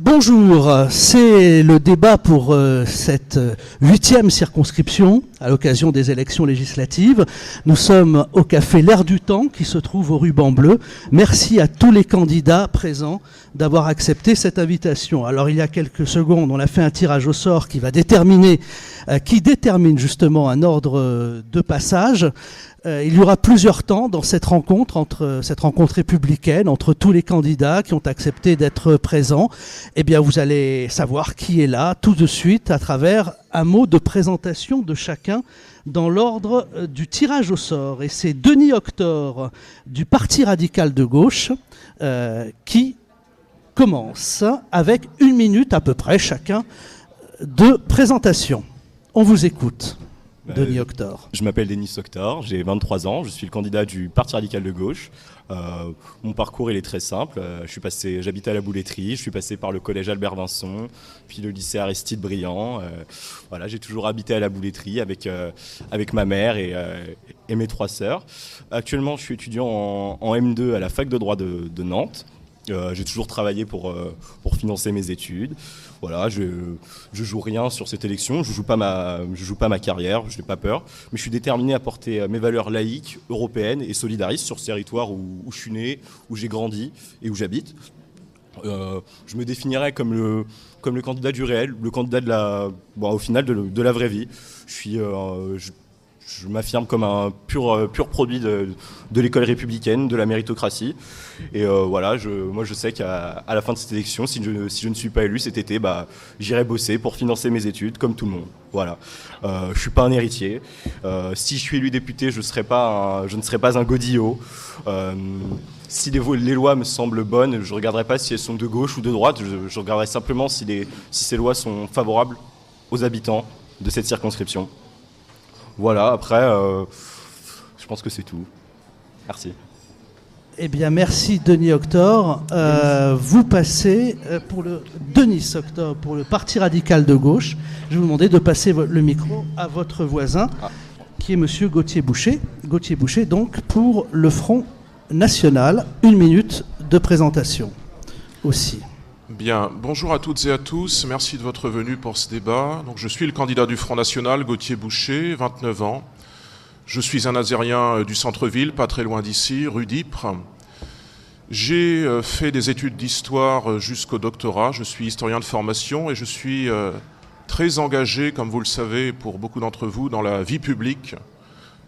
Bonjour, c'est le débat pour cette 8e circonscription à l'occasion des élections législatives. Nous sommes au café L'Air du Temps qui se trouve au ruban bleu. Merci à tous les candidats présents d'avoir accepté cette invitation. Alors il y a quelques secondes, on a fait un tirage au sort qui détermine justement un ordre de passage. Il y aura plusieurs temps dans cette rencontre, cette rencontre républicaine, entre tous les candidats qui ont accepté d'être présents. Eh bien, vous allez savoir qui est là tout de suite à travers un mot de présentation de chacun dans l'ordre du tirage au sort. Et c'est Denis Octor du Parti radical de gauche qui commence avec 1 minute à peu près chacun de présentation. On vous écoute. Denis Octor. Je m'appelle Denis Octor, j'ai 23 ans, je suis le candidat du Parti radical de gauche. Mon parcours il est très simple, j'habitais à la Bouletterie, je suis passé par le collège Albert Vinson, puis le lycée Aristide Briand. Voilà, j'ai toujours habité à la Bouletterie avec ma mère et mes 3 sœurs. Actuellement je suis étudiant en M2 à la fac de droit de Nantes. J'ai toujours travaillé pour financer mes études. Voilà, je joue rien sur cette élection, je joue pas ma carrière, je n'ai pas peur, mais je suis déterminé à porter mes valeurs laïques, européennes et solidaristes sur ce territoire où je suis né, où j'ai grandi et où j'habite. Je me définirais comme le candidat du réel, le candidat au final de la vraie vie. Je m'affirme comme un pur produit de l'école républicaine, de la méritocratie. Et voilà, moi je sais qu'à la fin de cette élection, si je ne suis pas élu cet été, j'irai bosser pour financer mes études comme tout le monde. Voilà. Je ne suis pas un héritier. Si je suis élu député, je ne serai pas un godillot. Si les lois me semblent bonnes, je ne regarderai pas si elles sont de gauche ou de droite. Je regarderai simplement si ces lois sont favorables aux habitants de cette circonscription. Voilà, après, je pense que c'est tout. Merci. Eh bien, merci Denis Octor. Vous passez Denis Octor pour le Parti radical de gauche. Je vais vous demander de passer le micro à votre voisin, qui est monsieur Gauthier Boucher. Gauthier Boucher, donc, pour le Front National. 1 minute de présentation aussi. Bien, bonjour à toutes et à tous, merci de votre venue pour ce débat. Donc, je suis le candidat du Front National, Gauthier Boucher, 29 ans. Je suis un Azérien du centre-ville, pas très loin d'ici, rue d'Ypres. J'ai fait des études d'histoire jusqu'au doctorat, je suis historien de formation et je suis très engagé, comme vous le savez, pour beaucoup d'entre vous, dans la vie publique.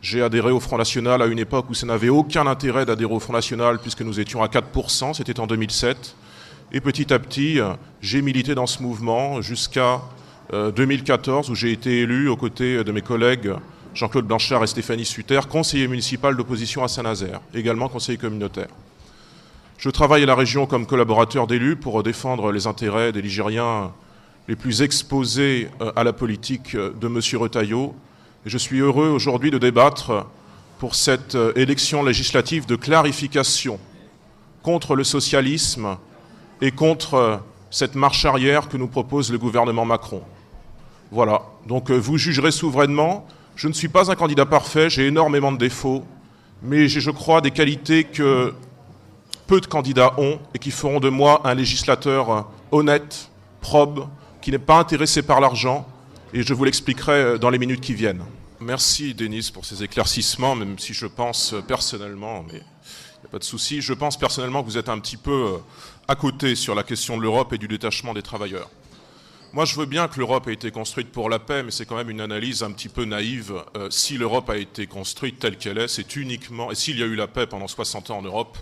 J'ai adhéré au Front National à une époque où ça n'avait aucun intérêt d'adhérer au Front National puisque nous étions à 4%, c'était en 2007. Et petit à petit, j'ai milité dans ce mouvement jusqu'à 2014 où j'ai été élu aux côtés de mes collègues Jean-Claude Blanchard et Stéphanie Sutter, conseiller municipal d'opposition à Saint-Nazaire, également conseiller communautaire. Je travaille à la région comme collaborateur d'élu pour défendre les intérêts des Ligériens les plus exposés à la politique de M. Retailleau. Et je suis heureux aujourd'hui de débattre pour cette élection législative de clarification contre le socialisme et contre cette marche arrière que nous propose le gouvernement Macron. Voilà, donc vous jugerez souverainement. Je ne suis pas un candidat parfait, j'ai énormément de défauts, mais j'ai, je crois, des qualités que peu de candidats ont et qui feront de moi un législateur honnête, probe, qui n'est pas intéressé par l'argent, et je vous l'expliquerai dans les minutes qui viennent. Merci Denis pour ces éclaircissements, même si je pense personnellement, mais il n'y a pas de souci, je pense personnellement que vous êtes un petit peu à côté sur la question de l'Europe et du détachement des travailleurs. Moi, je veux bien que l'Europe ait été construite pour la paix, mais c'est quand même une analyse un petit peu naïve. Si l'Europe a été construite telle qu'elle est, c'est uniquement, et s'il y a eu la paix pendant 60 ans en Europe,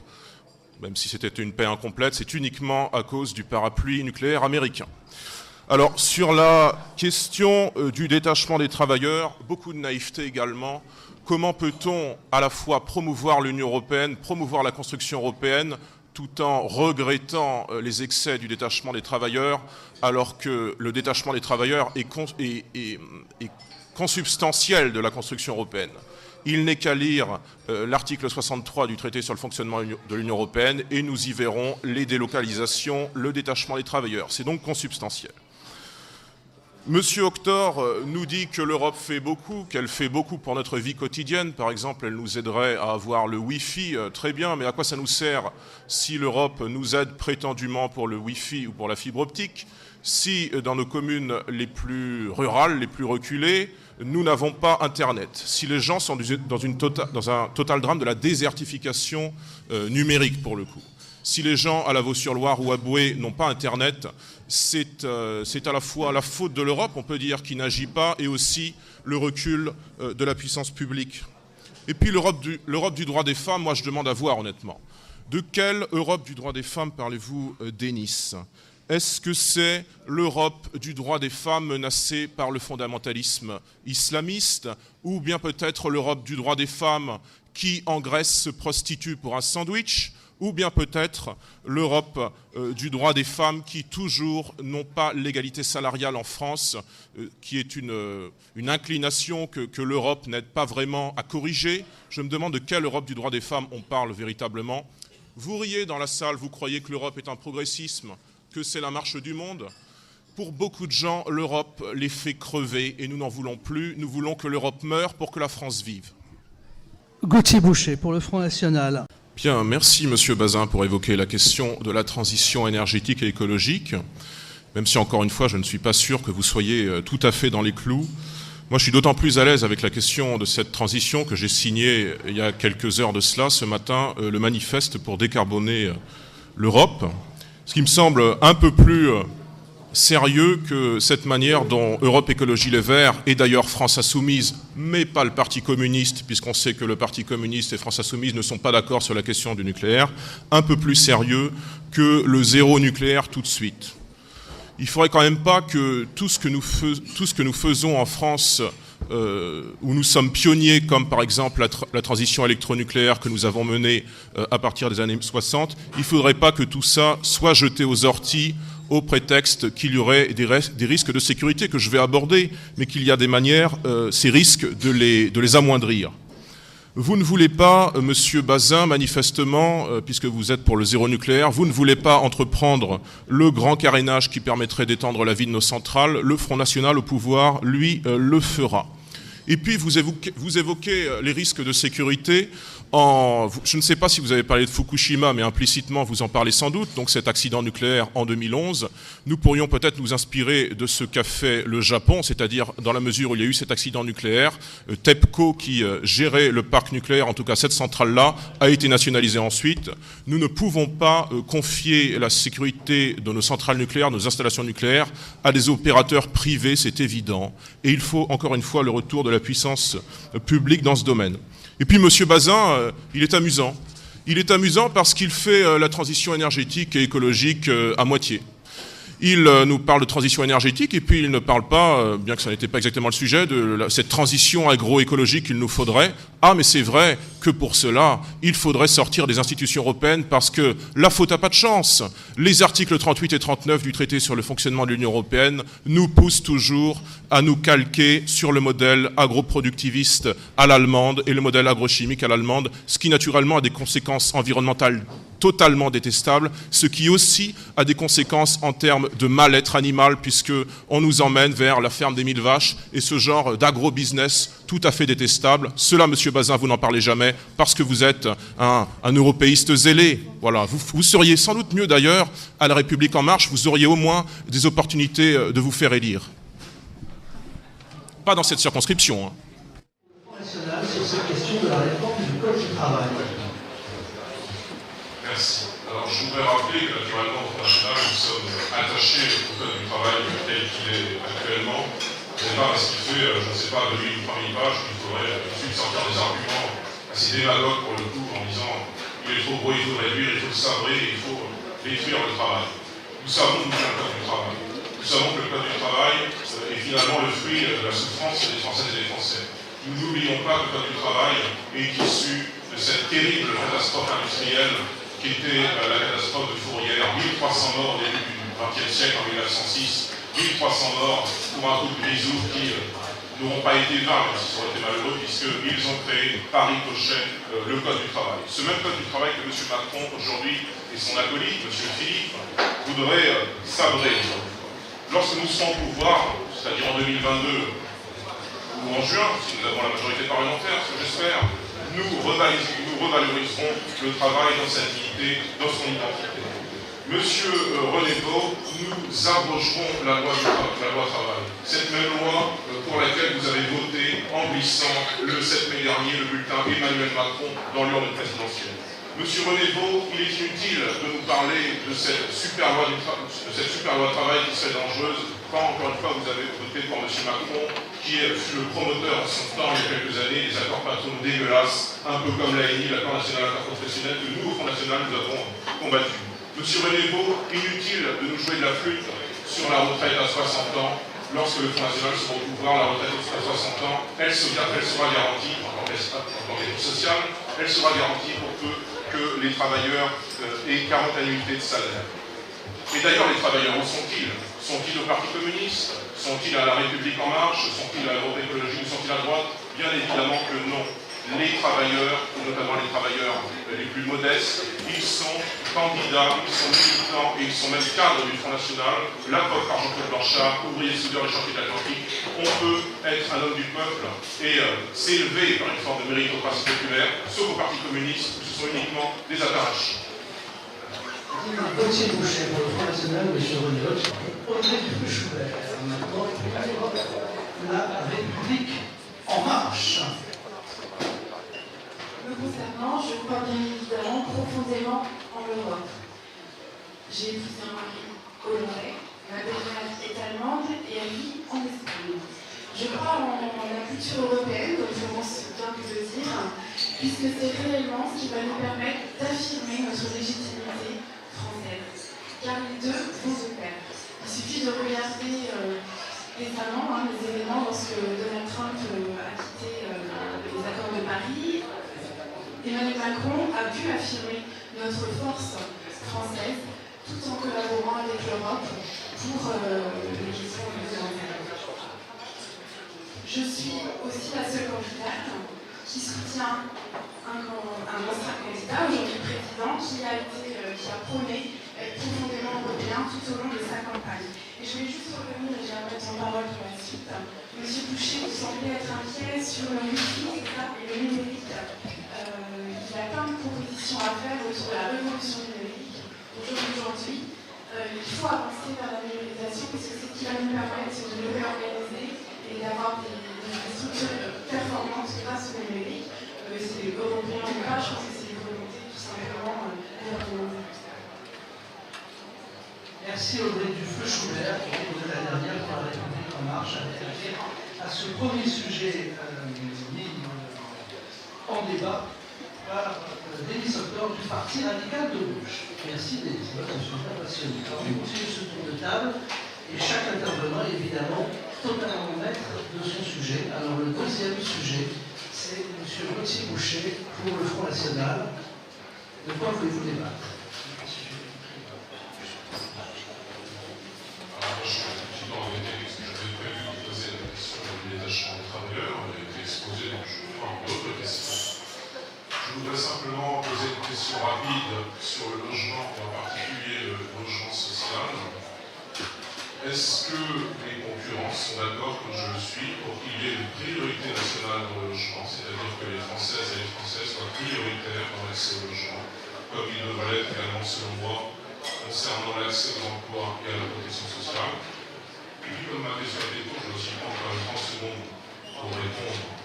même si c'était une paix incomplète, c'est uniquement à cause du parapluie nucléaire américain. Alors, sur la question du détachement des travailleurs, beaucoup de naïveté également. Comment peut-on à la fois promouvoir l'Union européenne, promouvoir la construction européenne, tout en regrettant les excès du détachement des travailleurs, alors que le détachement des travailleurs est consubstantiel de la construction européenne. Il n'est qu'à lire l'article 63 du traité sur le fonctionnement de l'Union européenne et nous y verrons les délocalisations, le détachement des travailleurs. C'est donc consubstantiel. Monsieur Octor nous dit que l'Europe fait beaucoup, qu'elle fait beaucoup pour notre vie quotidienne. Par exemple, elle nous aiderait à avoir le Wi-Fi, très bien, mais à quoi ça nous sert si l'Europe nous aide prétendument pour le Wi-Fi ou pour la fibre optique, si dans nos communes les plus rurales, les plus reculées, nous n'avons pas Internet, si les gens sont dans un total drame de la désertification numérique pour le coup. Si les gens à la Vaux-sur-Loire ou à Boué n'ont pas Internet, c'est à la fois la faute de l'Europe, on peut dire, qui n'agit pas, et aussi le recul de la puissance publique. Et puis l'Europe du droit des femmes, moi je demande à voir honnêtement. De quelle Europe du droit des femmes parlez-vous, Denis ? Est-ce que c'est l'Europe du droit des femmes menacée par le fondamentalisme islamiste, ou bien peut-être l'Europe du droit des femmes qui en Grèce se prostitue pour un sandwich, ou bien peut-être l'Europe du droit des femmes qui toujours n'ont pas l'égalité salariale en France, qui est une inclination que l'Europe n'aide pas vraiment à corriger. Je me demande de quelle Europe du droit des femmes on parle véritablement. Vous riez dans la salle, vous croyez que l'Europe est un progressisme, que c'est la marche du monde. Pour beaucoup de gens, l'Europe les fait crever et nous n'en voulons plus. Nous voulons que l'Europe meure pour que la France vive. Gauthier Boucher, pour le Front National. Bien, merci Monsieur Bazin pour évoquer la question de la transition énergétique et écologique. Même si, encore une fois, je ne suis pas sûr que vous soyez tout à fait dans les clous. Moi, je suis d'autant plus à l'aise avec la question de cette transition que j'ai signé, il y a quelques heures de cela, ce matin, le manifeste pour décarboner l'Europe. Ce qui me semble un peu plus sérieux que cette manière dont Europe Écologie Les Verts, et d'ailleurs France Insoumise, mais pas le Parti communiste, puisqu'on sait que le Parti communiste et France Insoumise ne sont pas d'accord sur la question du nucléaire, un peu plus sérieux que le zéro nucléaire tout de suite. Il ne faudrait quand même pas que tout ce que nous faisons en France, où nous sommes pionniers, comme par exemple la transition électronucléaire que nous avons menée à partir des années 60, il ne faudrait pas que tout ça soit jeté aux orties au prétexte qu'il y aurait des risques de sécurité que je vais aborder, mais qu'il y a des manières, ces risques, de les amoindrir. Vous ne voulez pas, Monsieur Bazin, manifestement, puisque vous êtes pour le zéro nucléaire, vous ne voulez pas entreprendre le grand carénage qui permettrait d'étendre la vie de nos centrales. Le Front National au pouvoir, lui, le fera. Et puis vous évoquez les risques de sécurité. Je ne sais pas si vous avez parlé de Fukushima, mais implicitement vous en parlez sans doute, donc cet accident nucléaire en 2011. Nous pourrions peut-être nous inspirer de ce qu'a fait le Japon, c'est-à-dire dans la mesure où il y a eu cet accident nucléaire, TEPCO qui gérait le parc nucléaire, en tout cas cette centrale-là, a été nationalisée ensuite. Nous ne pouvons pas confier la sécurité de nos centrales nucléaires, nos installations nucléaires, à des opérateurs privés, c'est évident. Et il faut encore une fois le retour de la puissance publique dans ce domaine. Et puis M. Bazin, il est amusant. Il est amusant parce qu'il fait la transition énergétique et écologique à moitié. Il nous parle de transition énergétique et puis il ne parle pas, bien que ça n'était pas exactement le sujet, de cette transition agroécologique qu'il nous faudrait. Ah, mais c'est vrai que pour cela, il faudrait sortir des institutions européennes parce que la faute n'a pas de chance. Les articles 38 et 39 du traité sur le fonctionnement de l'Union européenne nous poussent toujours à nous calquer sur le modèle agroproductiviste à l'allemande et le modèle agrochimique à l'allemande, ce qui naturellement a des conséquences environnementales totalement détestables, ce qui aussi a des conséquences en termes de mal-être animal, puisqu'on nous emmène vers la ferme des 1000 vaches et ce genre d'agro-business tout à fait détestable. Cela, Monsieur Bazin, vous n'en parlez jamais parce que vous êtes un européiste zélé. Voilà. Vous seriez sans doute mieux d'ailleurs à La République En Marche, vous auriez au moins des opportunités de vous faire élire. Pas dans cette circonscription. Hein. National sur cette question de la réforme du Code du travail. Merci. Alors je voudrais rappeler que naturellement au Front National nous sommes attachés au Code du travail tel qu'il est actuellement. C'est pas parce qu'il fait, je ne sais pas, 2000 ou 3000 pages qu'il faudrait tout de suite sortir des arguments assez démagogues pour le coup en disant il est trop gros, il faut réduire, il faut sabrer, il faut détruire le travail. Nous savons d'où vient le Code du travail. Nous savons que le Code du travail est finalement le fruit de la souffrance des Françaises et des Français. Nous n'oublions pas que le Code du travail est issu de cette terrible catastrophe industrielle qui était la catastrophe de Fourrière, 1300 morts au début du XXe siècle, en 1906, 1300 morts pour un coup de grisou qui n'auront pas été vains, même si ça aurait été malheureux, puisqu'ils ont créé par ricochet le Code du travail. Ce même Code du travail que M. Macron, aujourd'hui, et son acolyte, M. Philippe, voudraient sabrer. Lorsque nous serons au pouvoir, c'est-à-dire en 2022 ou en juin, si nous avons la majorité parlementaire, ce que j'espère, nous revaloriserons le travail dans sa dignité, dans son identité. Monsieur René Vau, nous abrogerons la loi travail. Cette même loi pour laquelle vous avez voté en glissant le 7 mai dernier le bulletin Emmanuel Macron dans l'urne présidentielle. Monsieur René Vau, il est inutile de nous parler de cette super loi travail qui serait dangereuse quand, encore une fois, vous avez voté pour M. Macron, qui fut le promoteur à son temps, il y a quelques années, des accords patronaux dégueulasses, un peu comme l'ANI, l'accord national interprofessionnel, que nous, au Front National, nous avons combattu. Monsieur René Vau, inutile de nous jouer de la flûte sur la retraite à 60 ans. Lorsque le Front National sera au pouvoir, la retraite à 60 ans, elle sera garantie, en tant qu'être social, elle sera garantie pour peu que les travailleurs aient 40 annuités de salaire. Et d'ailleurs, les travailleurs, où sont-ils? Sont-ils au Parti communiste? Sont-ils à la République en marche? Sont-ils à l'Europe écologique? Sont-ils à droite? Bien évidemment que non. Les travailleurs, notamment les travailleurs les plus modestes, ils sont candidats, ils sont militants et ils sont même cadres du Front National. La preuve par Jean-Claude Blanchard, ouvrier soudeur et chantier de l'Atlantique. On peut être un homme du peuple et s'élever par une forme de méritocratie populaire, sauf au Parti communiste, où ce sont uniquement des appareils. Gauthier Boucher pour le Front National, M. René Vau. Audrey Dufeu-Schubert, maintenant pour La République en marche. Me concernant, je crois bien évidemment profondément en Europe. J'ai épousé un mari hollandais, ma belle-mère est allemande et elle vit en Espagne. Je crois en la culture européenne, comme je pense bien que de dire, puisque c'est réellement ce qui va nous permettre d'affirmer notre légitimité française. Car les deux vont de pair. Il suffit de regarder récemment les événements lorsque Donald Trump a quitté les accords de Paris. Emmanuel Macron a pu affirmer notre force française tout en collaborant avec l'Europe pour les questions environnementales. Je suis aussi la seule candidate qui soutient un ancien candidat, aujourd'hui président, qui a prôné être profondément européen tout au long de sa campagne. Et je vais juste revenir, et j'ai un peu de parole pour la suite. Monsieur Boucher, vous semblez être inquiet sur le multi et le numérique. Il y a plein de propositions à faire autour de la révolution numérique. Aujourd'hui, il faut avancer vers la numérisation parce que c'est ce qui va nous permettre de nous réorganiser et d'avoir des structures performantes grâce au numérique. C'est européen ou pas, je pense que c'est une volonté tout simplement gouvernementale. Merci Audrey Dufeu-Schubert qui est la dernière pour La République en marche à ce premier sujet mis en débat par Denis Soctor du Parti radical de gauche. Merci Denis, je suis très passionné. Alors, on continue ce tour de table et chaque intervenant est évidemment totalement maître de son sujet. Alors le deuxième sujet, c'est M. Gauthier Boucher pour le Front National. De quoi voulez-vous débattre? Je voudrais simplement poser une question rapide sur le logement, et en particulier le logement social. Est-ce que les concurrents sont d'accord, comme je le suis, pour qu'il y ait une priorité nationale dans le logement, c'est-à-dire que les Françaises et les Français soient prioritaires dans l'accès au logement, comme il devrait l'être également, selon moi, concernant l'accès aux emplois et à la protection sociale. Et puis, comme ma question a été courte, je vais aussi prendre 30 secondes pour répondre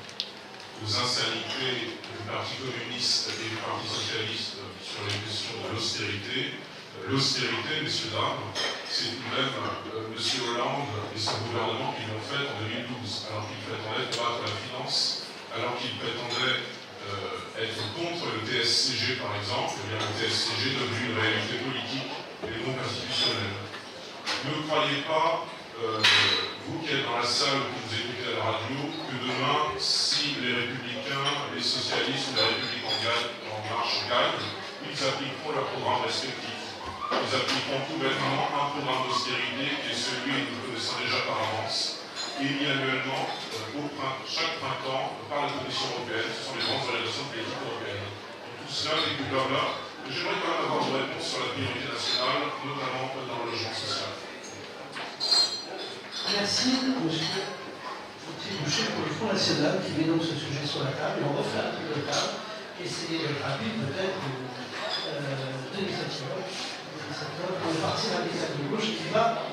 aux insanités du Parti communiste et du Parti socialiste sur les questions de l'austérité. L'austérité, messieurs, dames, c'est tout de même M. Hollande et son gouvernement qui l'ont fait en 2012, alors qu'il prétendait combattre la finance, alors qu'il prétendait être contre le TSCG, par exemple. Eh bien, le TSCG est devenu une réalité politique et donc institutionnelle. Ne croyez pas, vous qui êtes dans la salle ou que vous écoutez à la radio, que demain, si les Républicains, les socialistes ou la République en marche gagnent, ils appliqueront leur programme respectif. Ils appliqueront tout bêtement un programme d'austérité qui est celui que nous connaissons déjà par avance, émis annuellement chaque printemps par la Commission européenne. Ce sont les grandes organisations politiques européennes. Tout cela n'est que là. J'aimerais quand même avoir une réponse sur la priorité nationale, notamment dans le logement social. Merci, monsieur Boucher, pour le Front National, qui met donc ce sujet sur la table. Et on refait un tour de table. Et c'est rapide, peut-être, Denis Sativa, pour le Parti radical de gauche, qui va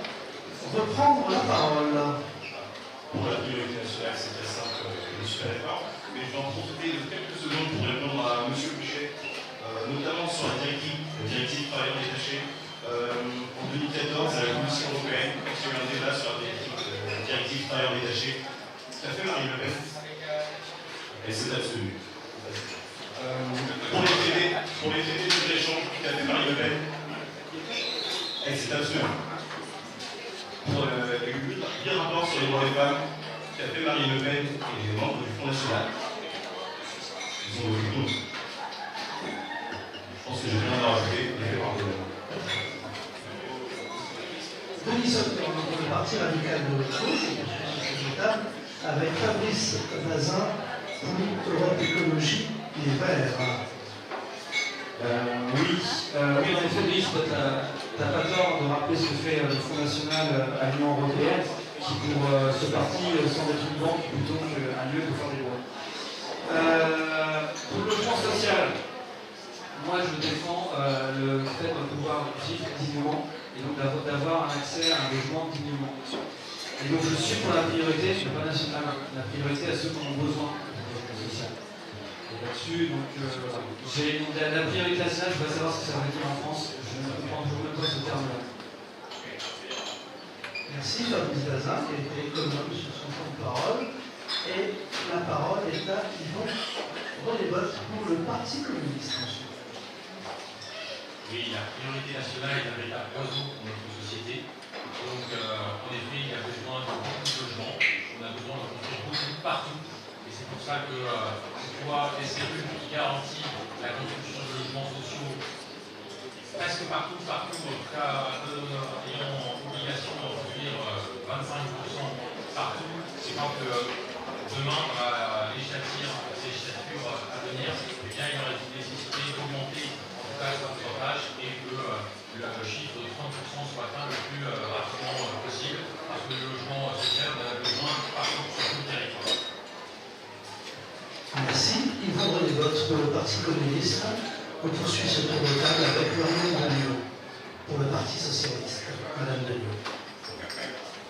reprendre la parole. Pour la priorité nationale, c'est très simple, je suis pas d'accord. Mais je vais en profiter de quelques secondes pour répondre à M. Boucher, notamment sur la directive travailleurs détachés. En 2014, à la Commission européenne, il y a eu un débat sur la directive travailleurs détachés. Tout à fait, Marine Le Pen. Et c'est absolu. Pour les traités de libre-échange, tout à fait, Marine Le Pen. Et c'est absolu. Pour le rapport sur les droits des femmes, tout à fait, Marine Le Pen et les membres du Front National. Ils ont voté contre. Je pense que j'ai rien à rajouter. Denis Sauter, pour le Parti radical de gauche, avec Fabrice Bazin pour Europe Écologie Les Verts. Oui, en effet, Denis, tu n'as pas tort de rappeler ce que fait le Front National à l'Union européenne, qui pour ce parti semble être une banque plutôt qu'un lieu de faire des lois. Pour le logement social, moi je défends le fait de pouvoir vivre dignement et donc d'avoir un accès à un logement dignement. Et donc je suis pour la priorité, je ne suis pas national, la priorité à ceux qui en ont besoin de logement social. Et là-dessus, donc j'ai la priorité nationale, je veux savoir ce que ça veut dire en France, je ne comprends toujours même pas ce terme-là. Merci Fabrice Bazin, qui a été économe sur son temps de parole. Et la parole est à Yvon René-Botte pour le Parti communiste. Oui, la priorité nationale est un véritable poison pour notre société. Donc, en effet, il y a besoin de beaucoup de logements. On a besoin de construire beaucoup partout. Et c'est pour ça que pouvoir SRU qui garantit la construction de logements sociaux presque partout, en tout cas, ayant obligation de construire 25% partout. C'est pas que demain, dans la législature à venir, eh bien, il y aura une nécessité d'augmenter en tout cas ce pourcentage et que le chiffre de 30% soit atteint le plus rapidement possible, parce que le logement social, on en a besoin partout sur tout le territoire. Merci. Yvon René-Botte pour le Parti communiste. On poursuit ce tour de table avec Marion Dagneau pour le Parti socialiste. Madame Dagneau.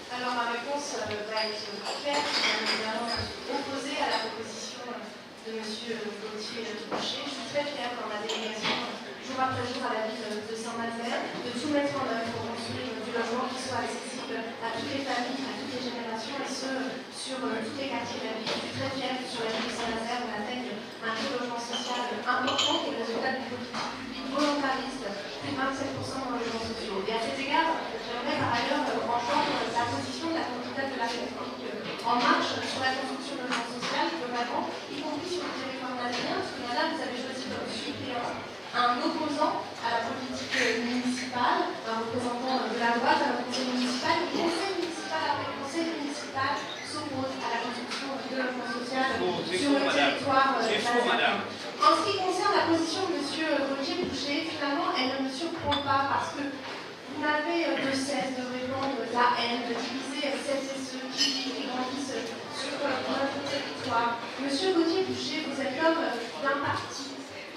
Alors ma réponse va être claire, bien évidemment opposée à la proposition de M. Gauthier Boucher. Je suis très fière dans ma délégation, jour après jour à la ville de Saint-Nazaire, de tout mettre en œuvre pour construire du logement qui soit accessible à toutes les familles, à toutes les générations, et ce, sur tous les quartiers de la ville. Je suis très fière que sur la ville de Saint-Nazaire, on atteigne un taux de logement social important qui est le résultat d'une politique publique volontariste, plus de 27% dans les logements sociaux. Et à cet égard, j'aimerais par ailleurs entendre la position de la candidate de la République En Marche sur la construction de logements social, globalement, y compris sur le territoire nazérien, parce que madame, vous avez choisi comme suppléant un opposant à la politique municipale, un représentant de la droite à la conseil municipal. Le conseil municipal, après le conseil municipal, s'oppose à la construction de logement social sur le territoire nazérien. En ce qui concerne la position de M. Gauthier Boucher, finalement, elle ne me surprend pas parce que vous n'avez de cesse de répandre la haine, de diviser celles et ceux qui vivent et grandissent sur notre territoire. Monsieur Gauthier Boucher, vous êtes l'homme d'un parti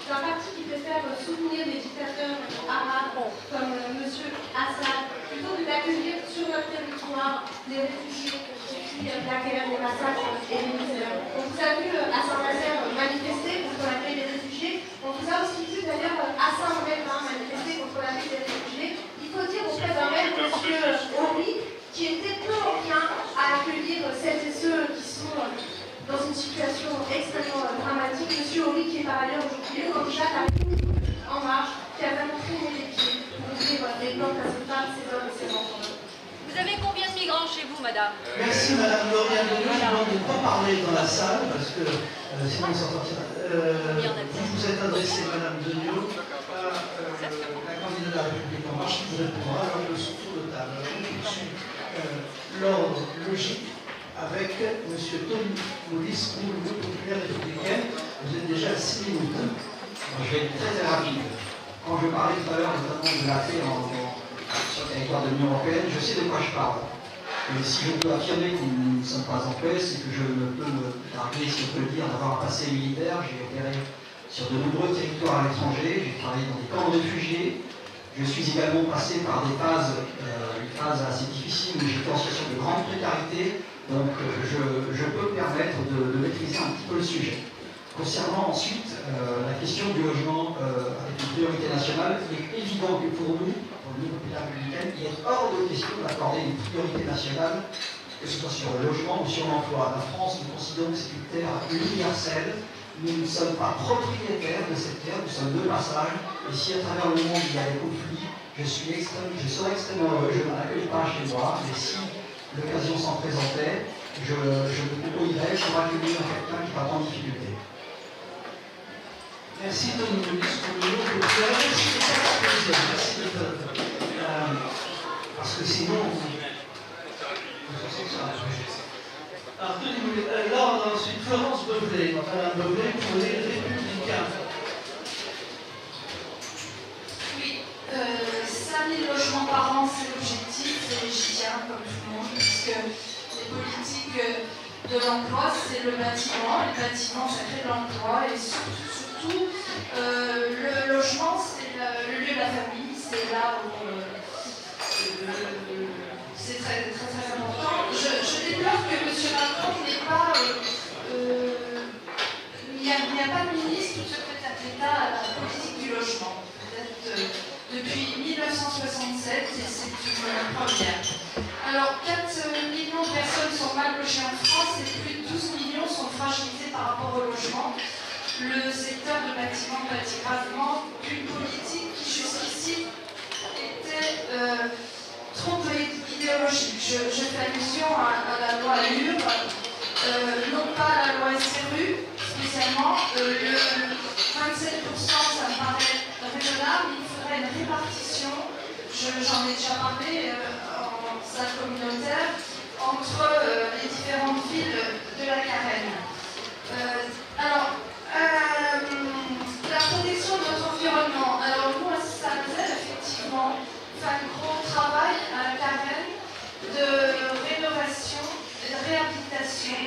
qui préfère soutenir les dictateurs arabes comme monsieur Assad, plutôt que d'accueillir sur notre territoire les réfugiés qui fuient la guerre, les massacres et les misères. On vous a vu à Saint-Nazaire manifester contre l'accueil des réfugiés. On vous a aussi vu d'ailleurs à Saint-Brévin manifester contre l'accueil des réfugiés. Il faut dire auprès d'un maire, monsieur Horry, qui était peu enclin à accueillir celles et ceux qui sont dans une situation extrêmement dramatique. Monsieur Horry, qui est par ailleurs aujourd'hui le candidat à la République En Marche, qui a vraiment traîné les pieds pour ouvrir les portes à ces femmes, ces hommes et ces enfants. Vous avez combien de migrants chez vous, madame? Merci Madame Lauriane Dagneau. Je demande de ne pas parler dans la salle parce que sinon on s'en sortira. Vous êtes adressé, Madame Dagneau, à la candidate de la République En Marche qui vous répondra lors de son tour de table. Alors, on poursuit l'ordre logique avec M. Tony Moulis pour l'Union populaire républicaine. Vous êtes déjà à 6 minutes. Je vais être très très rapide. Quand je parlais tout à l'heure notamment de la paix sur le territoire de l'Union européenne, je sais de quoi je parle. Et si je peux affirmer que nous ne sommes pas en paix, c'est que je ne peux me targuer, si on peut le dire, d'avoir un passé militaire. J'ai opéré sur de nombreux territoires à l'étranger, j'ai travaillé dans des camps de réfugiés. Je suis également passé par des phases assez difficiles où j'étais en situation de grande précarité, donc je peux me permettre de maîtriser un petit peu le sujet. Concernant ensuite la question du logement avec une priorité nationale, il est évident que pour nous, pour le groupe républicain, il est hors de question d'accorder une priorité nationale, que ce soit sur le logement ou sur l'emploi. La France, nous considérons que c'est une terre universelle. Nous ne sommes pas propriétaires de cette terre, nous sommes de passage. Et si à travers le monde il y a des conflits, je serais extrêmement heureux, je n'en accueille pas chez moi, mais si l'occasion s'en présentait, je me débrouillerais pour accueillir quelqu'un qui va en difficulté. Merci de nous discours. Merci de cette merci de parce que sinon, alors, là, ensuite, Florence Beuvelet, Madame Beuvelet pour les Républicains. Oui, 5000 logements par an, c'est l'objectif, et j'y tiens comme tout le monde, puisque les politiques de l'emploi, c'est le bâtiment. Les bâtiments, ça crée de l'emploi, et surtout, le logement, c'est le lieu de la famille, c'est là où c'est très, très, très important. Je déplore que M. Macron n'ait pas. Il n'y a pas de ministre ou de secrétaire d'État à la politique du logement. Peut-être depuis 1967, et c'est une première. Alors, 4 millions de personnes sont mal logées en France et plus de 12 millions sont fragilisées par rapport au logement. Le secteur de bâtiment pâtit gravement d'une politique qui jusqu'ici était trop idéologique. Je fais allusion à la loi ALUR, non pas à la loi SRU, spécialement. Le 27%, ça me paraît raisonnable. Il faudrait une répartition, j'en ai déjà parlé, en salle communautaire, entre les différentes villes de la Carène. La protection de notre environnement. Alors nous, à Saint-Nazaire, effectivement, on fait un gros travail à la Carène de rénovation et de réhabilitation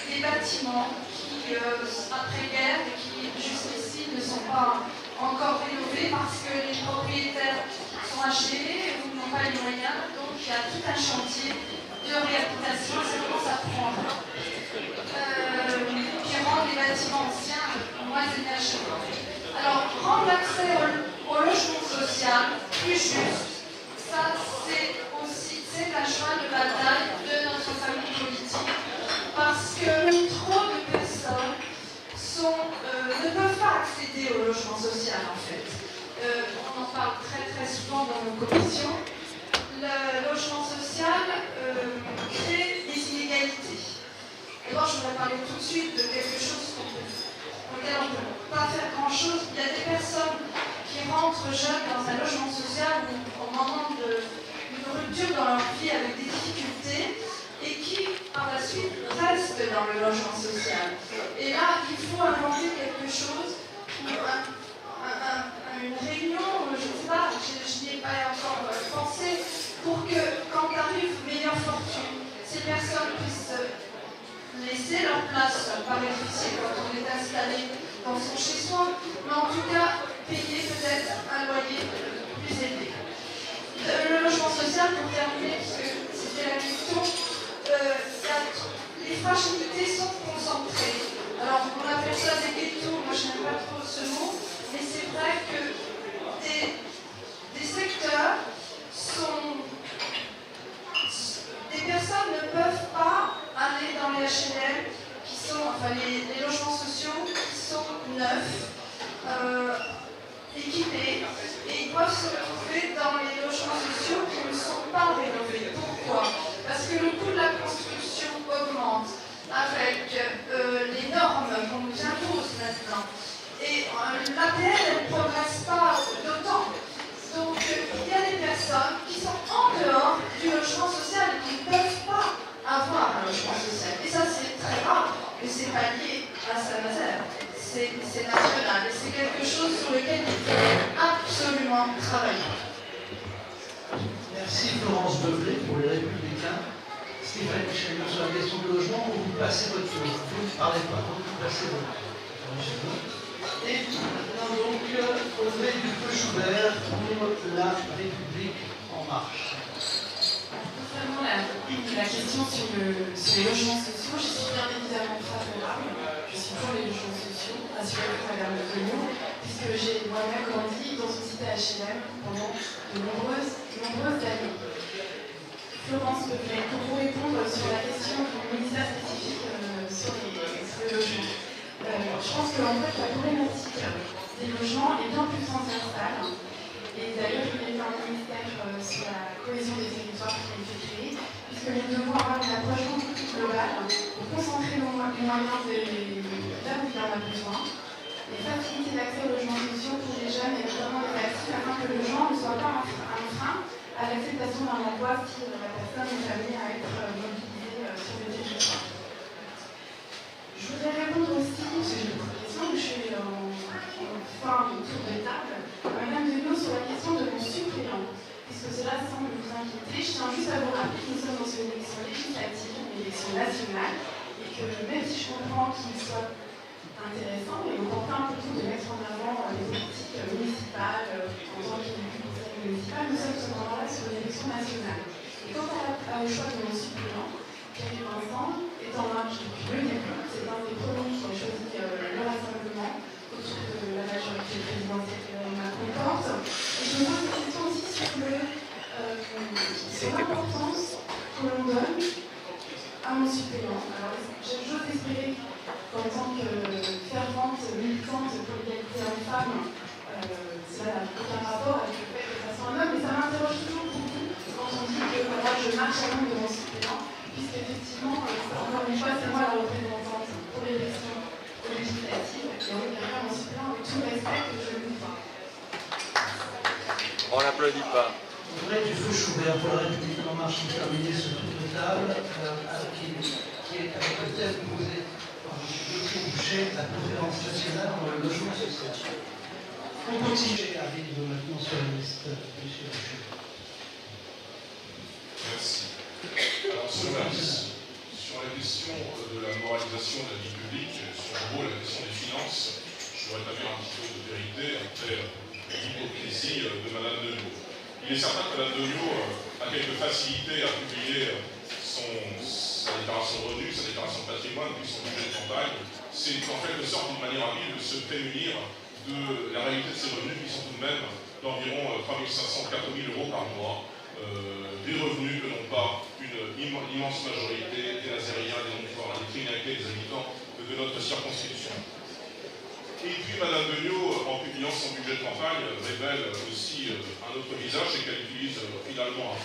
des bâtiments qui, après-guerre, et qui jusqu'ici ne sont pas encore rénovés parce que les propriétaires sont âgés ou n'ont pas les moyens. Donc il y a tout un chantier de réhabilitation, ça commence à prendre. Qui rend les bâtiments anciens moins énergivores. Alors, rendre l'accès au logement social plus juste, ça c'est un cheval de bataille de notre famille politique, parce que trop de personnes ne peuvent pas accéder au logement social en fait. On en parle très très souvent dans nos commissions. Le logement social crée des inégalités. D'abord, je voudrais parler tout de suite de quelque chose auquel on ne peut pas faire grand-chose. Il y a des personnes qui rentrent jeunes dans un logement social au moment d'une rupture dans leur vie avec des difficultés et qui, par la suite, restent dans le logement social. Et là, il faut inventer quelque chose, une réunion, je ne sais pas, je n'y ai pas encore pensé, pour que, quand arrive meilleure fortune, ces personnes puissent laisser leur place, pas difficile quand on est installé dans son chez-soi, mais en tout cas payer peut-être un loyer plus élevé. Le logement social, pour terminer, puisque c'était la question, les fragilités sont concentrées. Alors on appelle ça des ghettos, moi je n'aime pas trop ce mot, mais c'est vrai que des secteurs sont... Des personnes ne peuvent pas aller dans les HLM, qui sont, enfin les logements sociaux qui sont neufs, équipés, et ils doivent se retrouver dans les logements sociaux qui ne sont pas rénovés. Pourquoi? Parce que le coût de la construction augmente avec les normes qu'on nous impose maintenant. Et l'APL ne progresse pas d'autant. Donc il y a des personnes qui sont en dehors du logement social et qui ne peuvent pas avoir un logement social. Et ça c'est très grave, mais c'est pas lié à Saint-Nazaire. C'est national et c'est quelque chose sur lequel il faut absolument travailler. Merci Florence Beuvelet pour les Républicains. Stéphane Michel, sur la question du logement, vous placez votre tour. Vous ne parlez pas, vous placez votre tour. Et maintenant donc, Audrey Dufeu-Schubert pour La République En Marche. Concernant la question sur les logements sociaux, je suis bien évidemment favorable. Je suis pour les logements sociaux, rassurez-vous Madame Le Cognon, puisque j'ai moi-même grandi dans une cité HLM pendant de nombreuses années. Florence Peuplé, pour vous répondre sur la question du ministère spécifique sur les logements. Je pense qu'en fait la problématique des logements est bien plus transversale. Et d'ailleurs, il y a eu un ministère sur la cohésion des territoires qui a été créé, puisque nous devons avoir une approche beaucoup plus globale pour concentrer nos moyens là où il y en a besoin et faciliter l'accès aux logements sociaux pour les jeunes et notamment les actifs afin que le logement ne soit pas un frein à l'acceptation d'un emploi si la personne est amenée à être mobilisée sur le territoire. Je voudrais répondre aussi, parce que j'ai beaucoup de questions, je suis en fin de tour de table, à Madame Denot sur la question de mon suppléant, puisque cela semble vous inquiéter. Je tiens juste à vous rappeler que nous sommes dans une élection législative, une élection nationale, et que même si je comprends qu'il soit intéressant et opportun plutôt de mettre en avant les politiques municipales en tant qu'élu municipal, nous sommes cependant là sur une élection nationale. Et quant au choix de mon suppléant, Pierre Vincent est en marche depuis le début. C'est un des premiers qui a choisi le rassemblement autour de la majorité présidentielle concorde. Et je me pose une question aussi sur l'importance que l'on donne à mon suppléant. Alors, j'ose espérer qu'en tant que fervente militante pour l'égalité homme-femme, cela n'a aucun rapport avec le fait que ça soit un homme, mais ça m'interroge toujours beaucoup quand on dit que moi je marche à l'ombre de mon suppléant, puisqu'effectivement, encore une fois, c'est moi la représentante pour l'élection législative, et on est mon suppléant avec tout le respect que je lui dois. On n'applaudit pas. Audrey Dufeu-Schubert pour La République En Marche pour terminer ce tour de table, qui est avec le thème posé par M. Gauthier Boucher, la conférence nationale pour le logement social. On continue à arrive maintenant sur la liste, M. Boucher. Merci. Alors, sur la question de la moralisation de la vie publique, sur en gros la question des finances, je voudrais rétablir un petit peu de vérité après l'hypocrisie de Madame Denot. Il est certain que Madame Denot a quelques facilités à publier sa déclaration de revenus, sa déclaration de patrimoine, puis son budget de campagne. C'est en quelque sorte une manière habile de se prémunir de la réalité de ces revenus qui sont tout de même d'environ 3 500 4 000 euros par mois. Des revenus que n'ont pas une immense majorité des Nazériens, des non-forts, des criminalités, des habitants de notre circonscription. Et puis Madame Beugnot, en publiant son budget de campagne, révèle aussi un autre visage, c'est qu'elle utilise finalement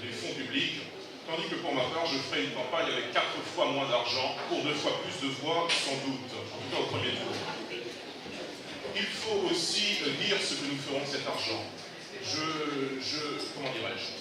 les fonds publics, tandis que pour ma part, je ferai une campagne avec 4 fois moins d'argent pour 2 fois plus de voix, sans doute, en tout cas au premier tour. Il faut aussi dire ce que nous ferons de cet argent. Comment dirais-je,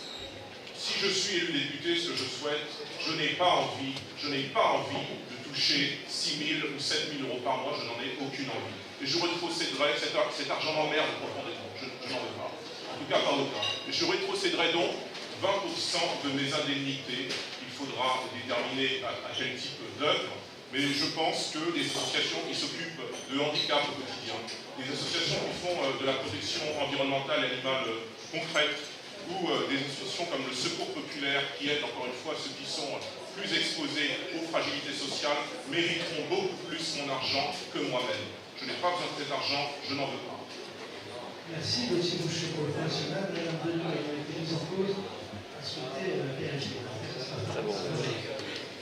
si je suis élu député, ce que je souhaite, je n'ai pas envie de toucher 6 000 ou 7 000 euros par mois, je n'en ai aucune envie. Et je rétrocéderai, cet argent m'emmerde profondément, je n'en veux pas. En tout cas, pas aucun. Et je rétrocéderai donc 20% de mes indemnités. Il faudra déterminer à quel type d'œuvre. Mais je pense que des associations qui s'occupent de handicap au quotidien, des associations qui font de la protection environnementale et animale concrète, ou des associations comme le Secours Populaire qui aident encore une fois ceux qui sont plus exposés aux fragilités sociales, mériteront beaucoup plus mon argent que moi-même. Je n'ai pas besoin de cet argent, je n'en veux pas. Merci, Gauthier Boucher pour le Front National. Madame Denot a été mise en cause, a souhaité vérifier. C'est bon.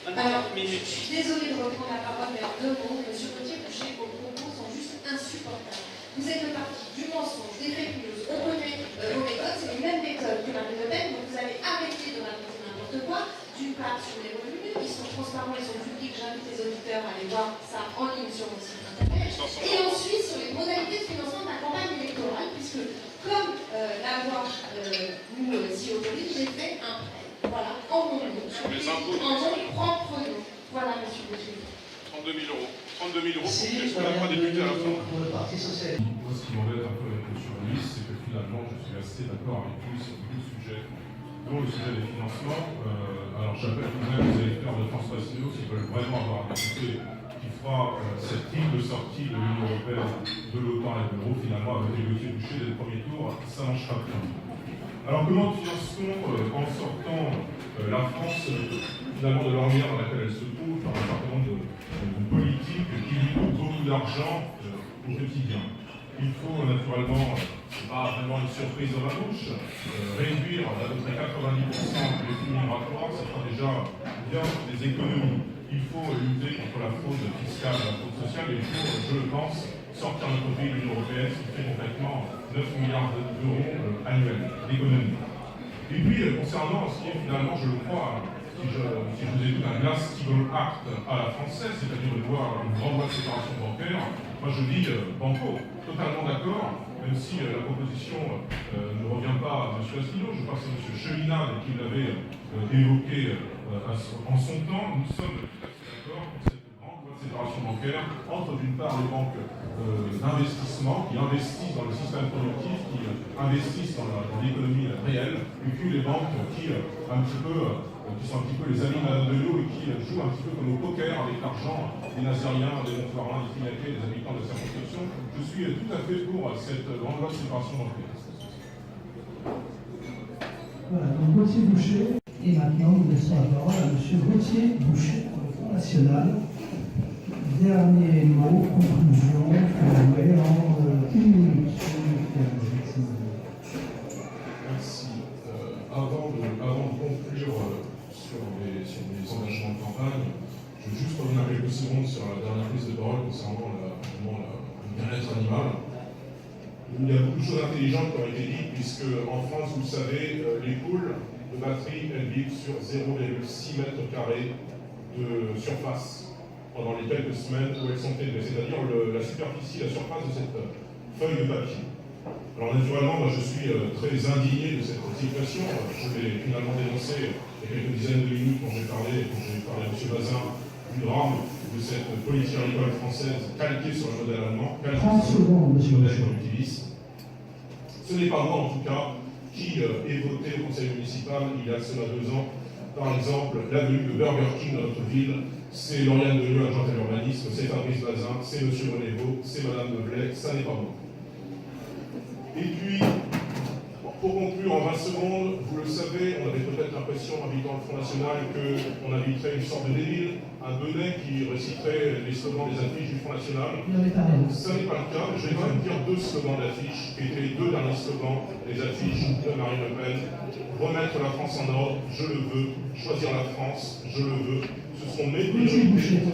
Alors, je suis désolée de reprendre la parole, mais en 2 mots, Monsieur Gauthier Boucher, vos propos sont juste insupportables. Vous êtes le parti du mensonge, des fake news. On connaît vos méthodes, c'est les mêmes méthodes que Marine Le Pen, donc vous allez arrêter de raconter n'importe quoi. D'une part, sur les revenus, ils sont transparents, ils sont publics, j'invite les auditeurs à aller voir ça en ligne sur mon site internet. Et ensuite, sur les modalités de financement de la campagne électorale, puisque, comme la voix nous s'y autorise, j'ai fait un prêt. Voilà, en mon nom. Sur les impôts. En mon propre nom. Voilà, monsieur le président. 32 000 euros. 32 000 euros Si, pour qu'on n'a pas député à la fin. pour le Parti Socialiste. Moi, ce qui m'embête un peu avec M. Ruiz, c'est que finalement, je suis assez d'accord avec lui sur beaucoup de sujets, dont le sujet des financements. Alors, j'appelle tout de même les électeurs de France Presse Néo qui veulent vraiment avoir un député qui fera cette triple sortie de l'Union européenne, de l'OTAN et de l'euro, finalement, avec les Gauthier Boucher dès le premier tour, ça mange pas bien. Alors comment finance-t-on en sortant la France finalement de l'ornière dans laquelle elle se trouve par un certain nombre de politiques qui lui coûtent beaucoup d'argent au quotidien? Il faut naturellement, c'est pas vraiment une surprise dans la bouche, réduire à peu près 90% les flux migratoires, ça fera déjà bien des économies. Il faut lutter contre la fraude fiscale, la fraude sociale, et il faut, je le pense, sortir notre pays de l'Union européenne, ce qui fait concrètement 9 milliards d'euros annuels d'économies. Et puis, concernant ce qui est finalement, je le crois, si je vous écoute, un Glass-Steagall Act à la française, c'est-à-dire une grande loi de séparation bancaire, moi je dis banco, totalement d'accord, même si la proposition ne revient pas à M. Asselineau, je crois que c'est M. Cheminade qui l'avait évoqué en son temps. Nous sommes tout à fait d'accord pour cette grande loi de séparation bancaire entre d'une part les banques d'investissement qui investissent dans le système productif, qui investissent dans l'économie réelle, et puis les banques qui sont un petit peu les amis de Madame Delio et qui jouent un petit peu comme au poker avec l'argent des Nazériens, des Montferrand, des Finaquets, des habitants de la circonscription. Je suis tout à fait pour cette grande loi de séparation bancaire. Voilà, donc Gauthier Boucher, et maintenant nous laissons la parole à M. Gauthier Boucher, pour le Front National. Dernier mot, conclusion, que en 1 minute. Merci. Avant de conclure sur les engagements de campagne, je veux juste revenir quelques secondes sur la dernière prise de parole concernant le bien-être animal. Il y a beaucoup de choses intelligentes qui ont été dites, puisque en France, vous le savez, les poules de batterie, elles vivent sur 0,6 mètres carrés de surface pendant les quelques semaines où elles sont élevées, c'est-à-dire la superficie, la surface de cette feuille de papier. Alors naturellement, moi je suis très indigné de cette situation. Je l'ai finalement dénoncé il y a quelques dizaines de minutes quand j'ai parlé à M. Bazin du drame de cette politique agricole française calquée sur le modèle allemand, calquée sur le modèle productiviste. Ce n'est pas moi en tout cas qui ai voté au conseil municipal il y a cela 2 ans, par exemple, l'avenue de Burger King dans notre ville, c'est Lauriane Deleu, adjointe à l'urbanisme, c'est Fabrice Bazin, c'est M. Renévaux, c'est Mme Deblay, ça n'est pas moi. Et puis, pour conclure en 20 secondes, vous le savez, on avait peut-être l'impression, en habitant le Front National, qu'on inviterait une sorte de débile, un benet qui réciterait les slogans des affiches du Front National. Ça n'est pas le cas, je vais quand même dire 2 slogans d'affiches, qui étaient les 2 derniers slogans des affiches de Marine Le Pen. Remettre la France en ordre, je le veux. Choisir la France, je le veux. Ce sont mes priorités.